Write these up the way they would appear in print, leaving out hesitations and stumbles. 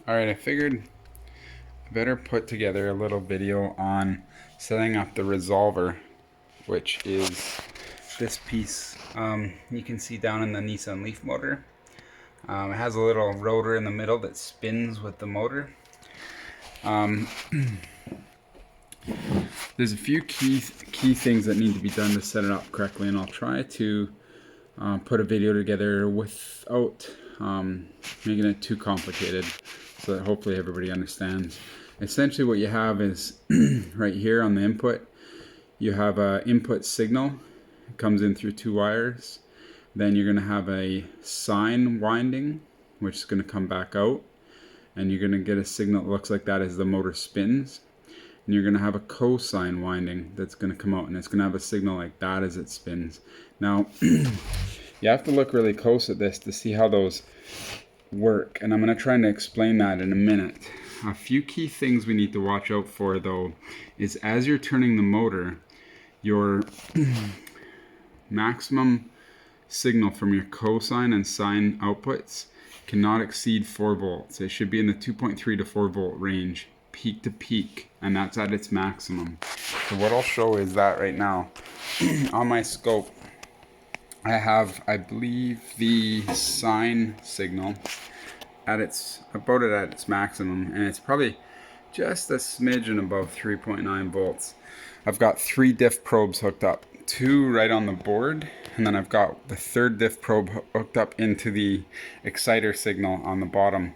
Alright, I figured I better put together a little video on setting up the resolver, which is this piece you can see down in the Nissan Leaf motor. It has a little rotor in the middle that spins with the motor. There's a few key things that need to be done to set it up correctly, and I'll try to put a video together without making it too complicated, so that hopefully everybody understands. Essentially what you have is right here on the input, you have an input signal. It comes in through two wires. Then you're going to have a sine winding, which is going to come back out, and you're going to get a signal that looks like that as the motor spins. And you're going to have a cosine winding that's going to come out, and it's going to have a signal like that as it spins. Now you have to look really close at this to see how those work, and I'm going to try and explain that in a minute. A few key things we need to watch out for though is as you're turning the motor, your maximum signal from your cosine and sine outputs cannot exceed 4 volts. It should be in the 2.3 to 4 volt range, peak to peak, and that's at its maximum. So what I'll show is that right now on my scope I have, I believe, the sine signal at about at its maximum, and it's probably just a smidgen above 3.9 volts. I've got 3 diff probes hooked up, 2 right on the board, and then I've got the 3rd diff probe hooked up into the exciter signal on the bottom.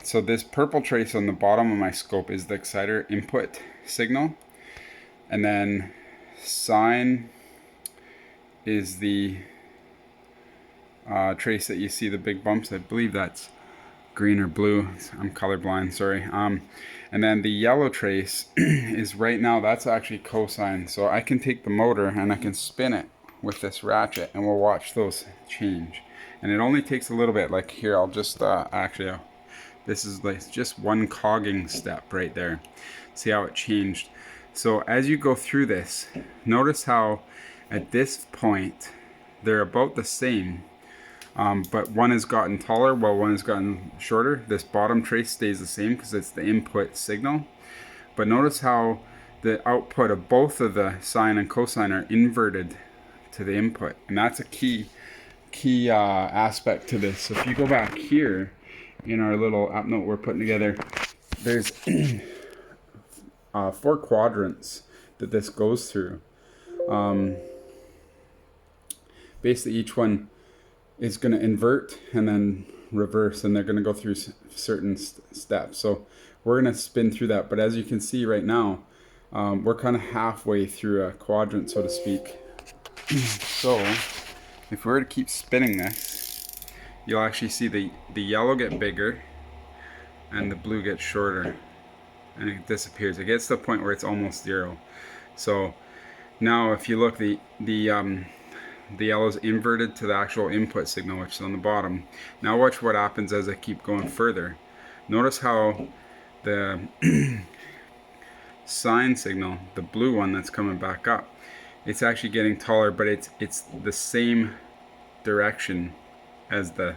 So this purple trace on the bottom of my scope is the exciter input signal, and then sine is the trace that you see the big bumps. I believe that's green or blue. I'm colorblind, sorry. And then the yellow trace is right now, that's actually cosine. So I can take the motor and I can spin it with this ratchet, and we'll watch those change. And it only takes a little bit. Like here, I'll just this is like just one cogging step right there. See how it changed. So as you go through this, notice how at this point they're about the same. But one has gotten taller while one has gotten shorter. This bottom trace stays the same because it's the input signal. But notice how the output of both of the sine and cosine are inverted to the input. And that's a key aspect to this. So if you go back here in our little app note we're putting together, there's 4 quadrants that this goes through. Basically each one is going to invert and then reverse, and they're going to go through certain steps. So we're going to spin through that, but as you can see right now, we're kind of halfway through a quadrant, so to speak. So if we were to keep spinning this, you'll actually see the yellow get bigger and the blue gets shorter, and it disappears. It gets to the point where it's almost 0. So now if you look, the yellow is inverted to the actual input signal, which is on the bottom. Now watch what happens as I keep going further. Notice how the sine signal, the blue one that's coming back up, it's actually getting taller, but it's the same direction as the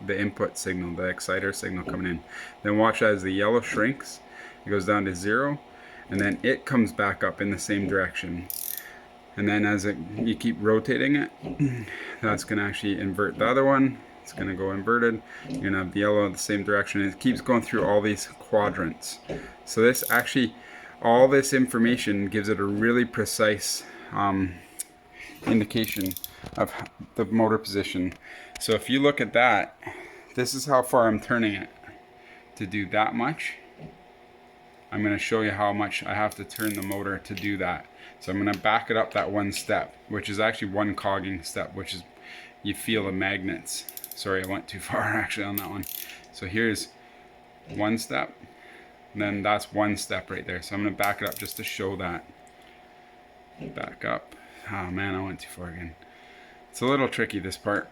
input signal, the exciter signal coming in. Then watch as the yellow shrinks, it goes down to 0, and then it comes back up in the same direction. And then as you keep rotating it, that's going to actually invert the other one. It's going to go inverted. You're going to have the yellow in the same direction. It keeps going through all these quadrants. So this actually, all this information gives it a really precise indication of the motor position. So if you look at that, this is how far I'm turning it to do that much. I'm going to show you how much I have to turn the motor to do that. So I'm going to back it up that one step, which is actually one cogging step, which is, you feel the magnets. Sorry, I went too far actually on that one. So here's one step, and then that's one step right there. So I'm going to back it up just to show that. Back up. Oh man, I went too far again. It's a little tricky, this part.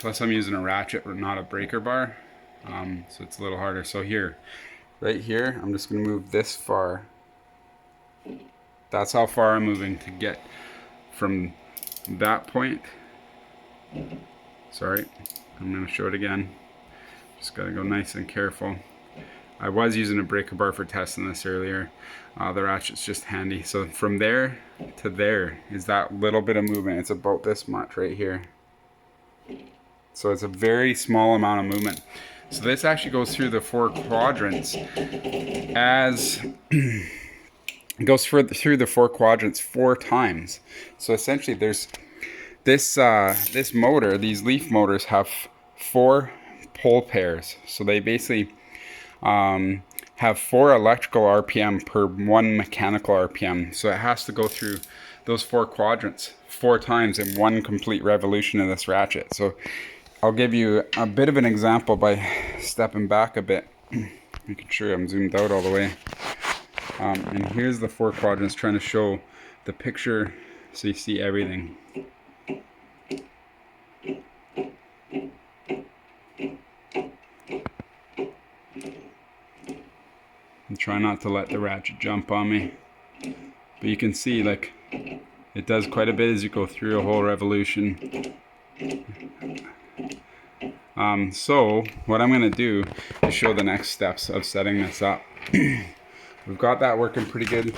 Plus I'm using a ratchet, not a breaker bar. So it's a little harder. So here, right here, I'm just going to move this far. That's how far I'm moving to get from that point. Sorry, I'm going to show it again. Just got to go nice and careful. I was using a breaker bar for testing this earlier. The ratchet's just handy. So from there to there is that little bit of movement. It's about this much right here. So it's a very small amount of movement. So this actually goes through the 4 quadrants as it goes through the 4 quadrants 4 times. So essentially there's this this motor, these leaf motors have 4 pole pairs. So they basically have 4 electrical RPM per 1 mechanical RPM. So it has to go through those 4 quadrants 4 times in one complete revolution of this ratchet. So I'll give you a bit of an example by stepping back a bit, making sure I'm zoomed out all the way. And here's the 4 quadrants, trying to show the picture so you see everything. And try not to let the ratchet jump on me. But you can see, like, it does quite a bit as you go through a whole revolution. So what I'm going to do is show the next steps of setting this up. We've got that working pretty good.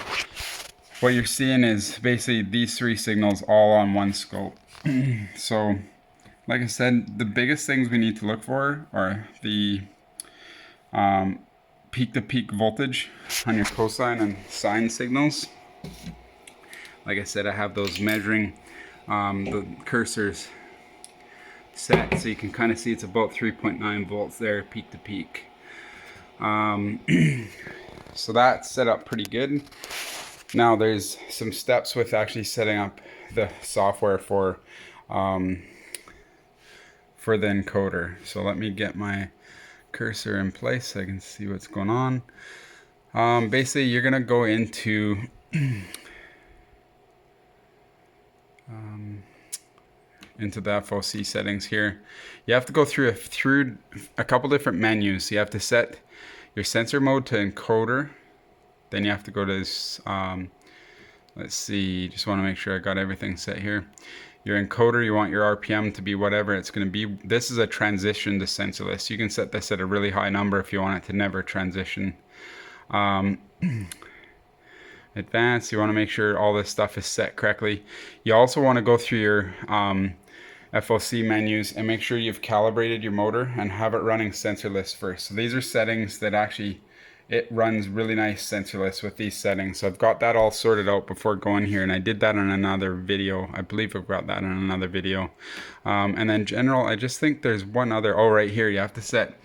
What you're seeing is basically these 3 signals all on one scope. So like I said, the biggest things we need to look for are the peak-to-peak voltage on your cosine and sine signals. Like I said, I have those measuring the cursors set, so you can kind of see it's about 3.9 volts there, peak to peak. So that's set up pretty good. Now there's some steps with actually setting up the software for the encoder. So let me get my cursor in place so I can see what's going on. Basically you're gonna go into into the FOC settings here. You have to go through a couple different menus. You have to set your sensor mode to encoder. Then you have to go to this, let's see, just want to make sure I got everything set here. Your encoder, you want your RPM to be whatever it's going to be. This is a transition to sensorless. You can set this at a really high number if you want it to never transition. Advanced, you want to make sure all this stuff is set correctly. You also want to go through your FOC menus and make sure you've calibrated your motor and have it running sensorless first. So these are settings that actually, it runs really nice sensorless with these settings. So I've got that all sorted out before going here, and I did that in another video. I believe I've got that in another video. And then general, I just think there's one other, oh right here, you have to set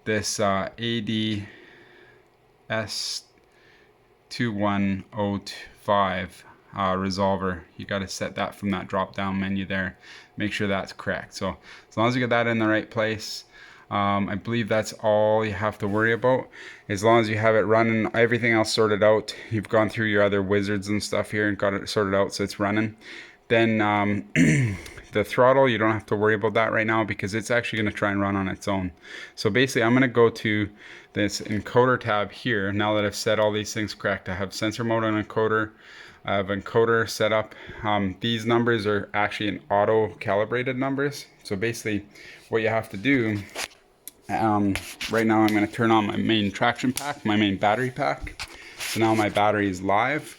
this ADS2105 resolver. You got to set that from that drop down menu there, make sure that's correct. So as long as you get that in the right place, I believe that's all you have to worry about. As long as you have it running, everything else sorted out, you've gone through your other wizards and stuff here and got it sorted out so it's running, then the throttle, you don't have to worry about that right now because it's actually going to try and run on its own. So basically I'm going to go to this encoder tab here. Now that I've set all these things correct, I have sensor mode on encoder, I have encoder set up. These numbers are actually in auto calibrated numbers. So basically what you have to do, right now I'm going to turn on my main traction pack, my main battery pack. So now my battery is live.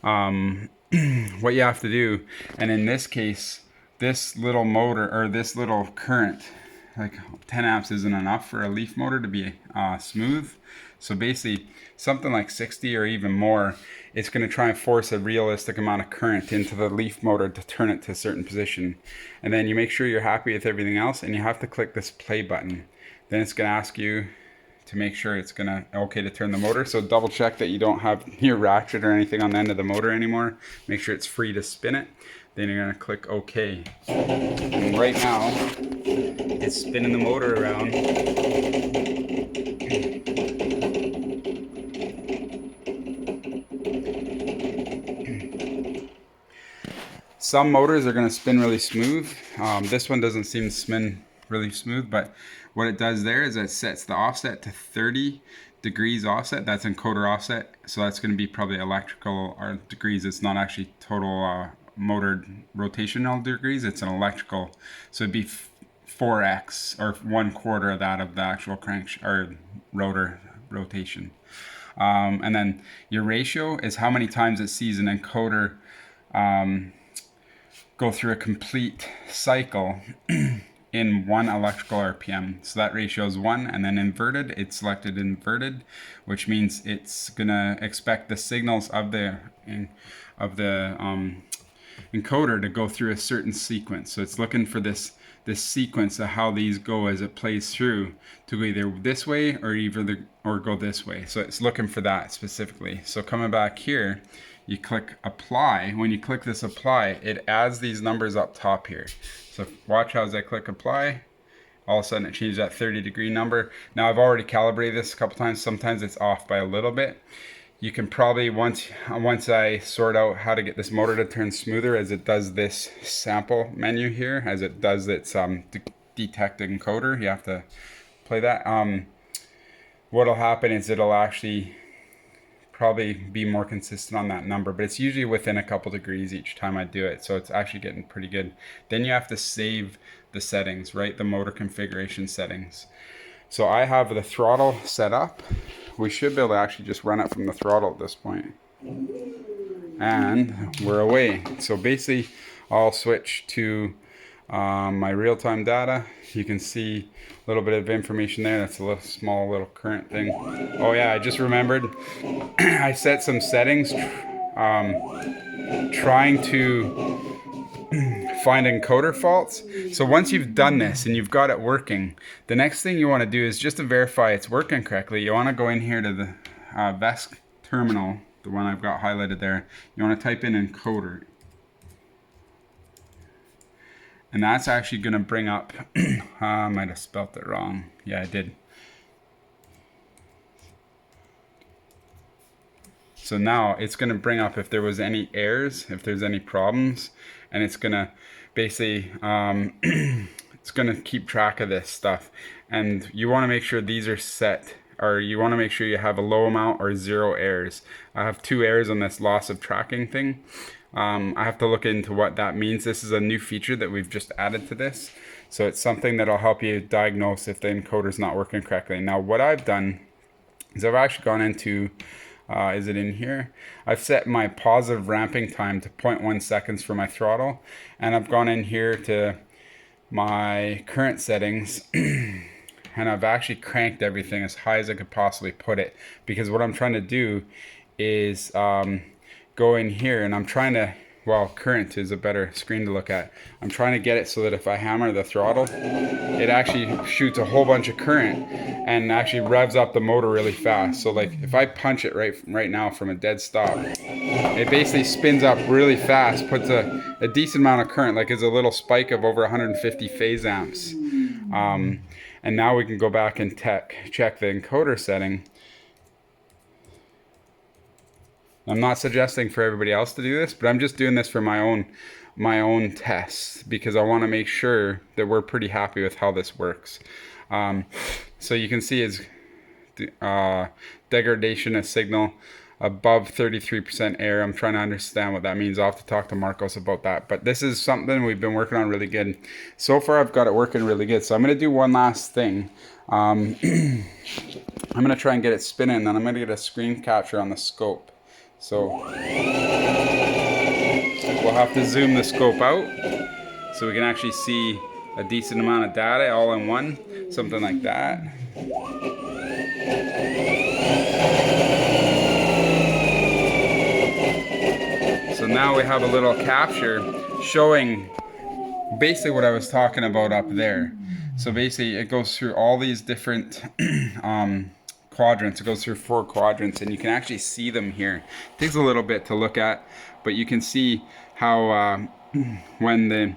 What you have to do, and in this case, this little motor, or this little current, like 10 amps isn't enough for a leaf motor to be smooth. So basically something like 60 or even more, it's going to try and force a realistic amount of current into the leaf motor to turn it to a certain position. And then you make sure you're happy with everything else, and you have to click this play button. Then it's going to ask you to make sure it's gonna okay to turn the motor. So double check that you don't have your ratchet or anything on the end of the motor anymore. Make sure it's free to spin it. Then you're gonna click OK. And right now, it's spinning the motor around. Some motors are gonna spin really smooth. This one doesn't seem to spin really smooth, but what it does there is it sets the offset to 30 degrees offset. That's encoder offset, so that's going to be probably electrical or degrees. It's not actually total motor rotational degrees, it's an electrical, so it'd be 4x or 1/4 of that of the actual crank or rotor rotation. And then your ratio is how many times it sees an encoder go through a complete cycle in 1 electrical RPM. So that ratio is 1, and then inverted, it's selected inverted, which means it's gonna expect the signals of the encoder to go through a certain sequence. So it's looking for this sequence of how these go as it plays through to go either this way or go this way. So it's looking for that specifically. So coming back here, you click apply. When you click this apply, it adds these numbers up top here. So watch how as I click apply, all of a sudden it changes that 30-degree number. Now I've already calibrated this a couple times. Sometimes it's off by a little bit. You can probably, once I sort out how to get this motor to turn smoother as it does this sample menu here, as it does its detect encoder, you have to play that. What'll happen is it'll actually probably be more consistent on that number, but it's usually within a couple degrees each time I do it, so it's actually getting pretty good. Then you have to save the settings, right? The motor configuration settings. So I have the throttle set up. We should be able to actually just run it from the throttle at this point. And we're away. So basically, I'll switch to my real-time data. You can see a little bit of information there. That's a small little current thing. Oh yeah, I just remembered. I set some settings trying to find encoder faults. So once you've done this and you've got it working, the next thing you want to do is just to verify it's working correctly. You want to go in here to the VESC terminal, the one I've got highlighted there. You want to type in encoder. And that's actually going to bring up, I might have spelt it wrong. Yeah, I did. So now it's going to bring up if there was any errors, if there's any problems, and it's going to basically, it's going to keep track of this stuff. And you want to make sure these are set, or you want to make sure you have a low amount or 0 errors. I have 2 errors on this loss of tracking thing. I have to look into what that means. This is a new feature that we've just added to this. So it's something that'll help you diagnose if the encoder's not working correctly. Now what I've done is I've actually gone into, is it in here? I've set my positive ramping time to 0.1 seconds for my throttle. And I've gone in here to my current settings and I've actually cranked everything as high as I could possibly put it. Because what I'm trying to do is go in here and I'm trying to, well, current is a better screen to look at. I'm trying to get it so that if I hammer the throttle, it actually shoots a whole bunch of current and actually revs up the motor really fast. So like if I punch it right now from a dead stop, it basically spins up really fast, puts a decent amount of current, like it's a little spike of over 150 phase amps. And now we can go back and check the encoder setting. I'm not suggesting for everybody else to do this, but I'm just doing this for my own tests because I want to make sure that we're pretty happy with how this works. So you can see it's degradation of signal above 33% error. I'm trying to understand what that means. I'll have to talk to Marcos about that. But this is something we've been working on really good. So far, I've got it working really good. So I'm going to do one last thing. I'm going to try and get it spinning, and then I'm going to get a screen capture on the scope. So we'll have to zoom the scope out so we can actually see a decent amount of data all in one, something like that. So now we have a little capture showing basically what I was talking about up there. So basically it goes through all these different quadrants. It goes through 4 quadrants and you can actually see them here. It takes a little bit to look at, but you can see how when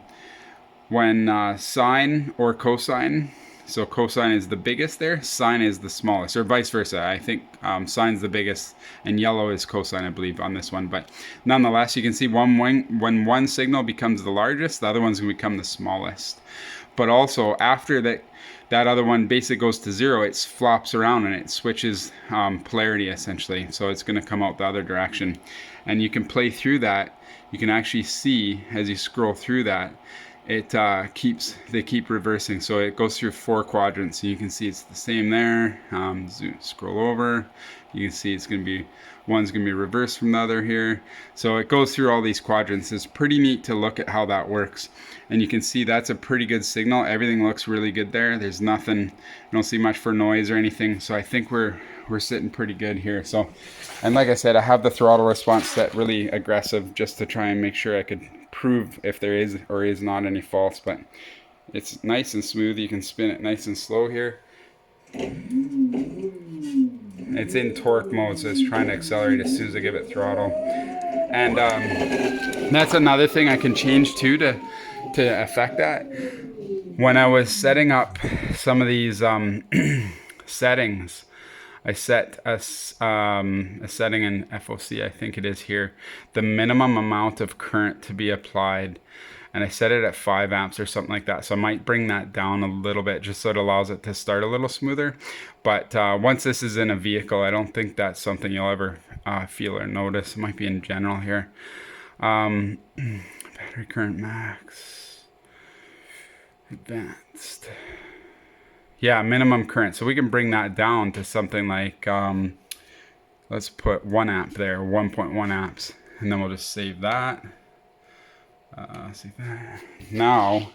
sine or cosine, so cosine is the biggest there, sine is the smallest, or vice versa. I think sine's the biggest and yellow is cosine, I believe, on this one. But nonetheless, you can see when one signal becomes the largest, the other one's going to become the smallest. But also after that other one basically goes to 0, it flops around and it switches polarity essentially. So it's going to come out the other direction. And you can play through that. You can actually see as you scroll through that, they keep reversing. So it goes through 4 quadrants. So you can see it's the same there. Scroll over. You can see it's going to be, one's going to be reversed from the other here. So it goes through all these quadrants. It's pretty neat to look at how that works. And you can see that's a pretty good signal. Everything looks really good there. There's nothing, I don't see much for noise or anything. So I think we're sitting pretty good here. So, and like I said, I have the throttle response set really aggressive just to try and make sure I could prove if there is or is not any faults, but it's nice and smooth. You can spin it nice and slow here. It's in torque mode, so it's trying to accelerate as soon as I give it throttle. And that's another thing I can change too to affect that. When I was setting up some of these settings, I set a setting in FOC, I think it is here, the minimum amount of current to be applied. And I set it at 5 amps or something like that. So I might bring that down a little bit just so it allows it to start a little smoother. But once this is in a vehicle, I don't think that's something you'll ever feel or notice. It might be in general here. Battery current max. Advanced. Yeah, minimum current. So we can bring that down to something like, let's put 1 amp there, 1.1 amps. And then we'll just save that. Save that. Now,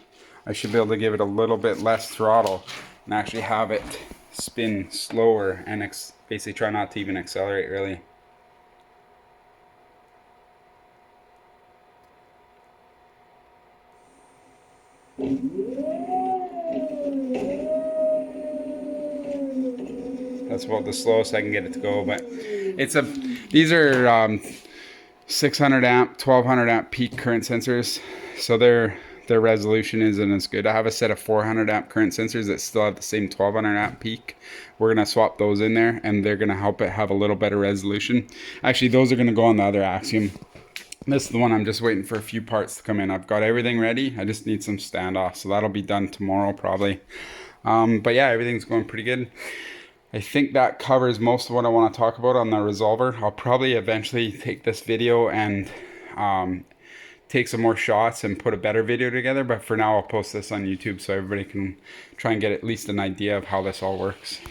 I should be able to give it a little bit less throttle and actually have it spin slower and basically try not to even accelerate really. That's about the slowest I can get it to go, but these are 600 amp, 1200 amp peak current sensors, so their resolution isn't as good. I have a set of 400 amp current sensors that still have the same 1200 amp peak. We're gonna swap those in there, and they're gonna help it have a little better resolution. Actually, those are gonna go on the other Axiom. This is the one I'm just waiting for a few parts to come in. I've got everything ready. I just need some standoff, so that'll be done tomorrow probably. But yeah, everything's going pretty good. I think that covers most of what I want to talk about on the resolver. I'll probably eventually take this video and take some more shots and put a better video together, but for now I'll post this on YouTube so everybody can try and get at least an idea of how this all works.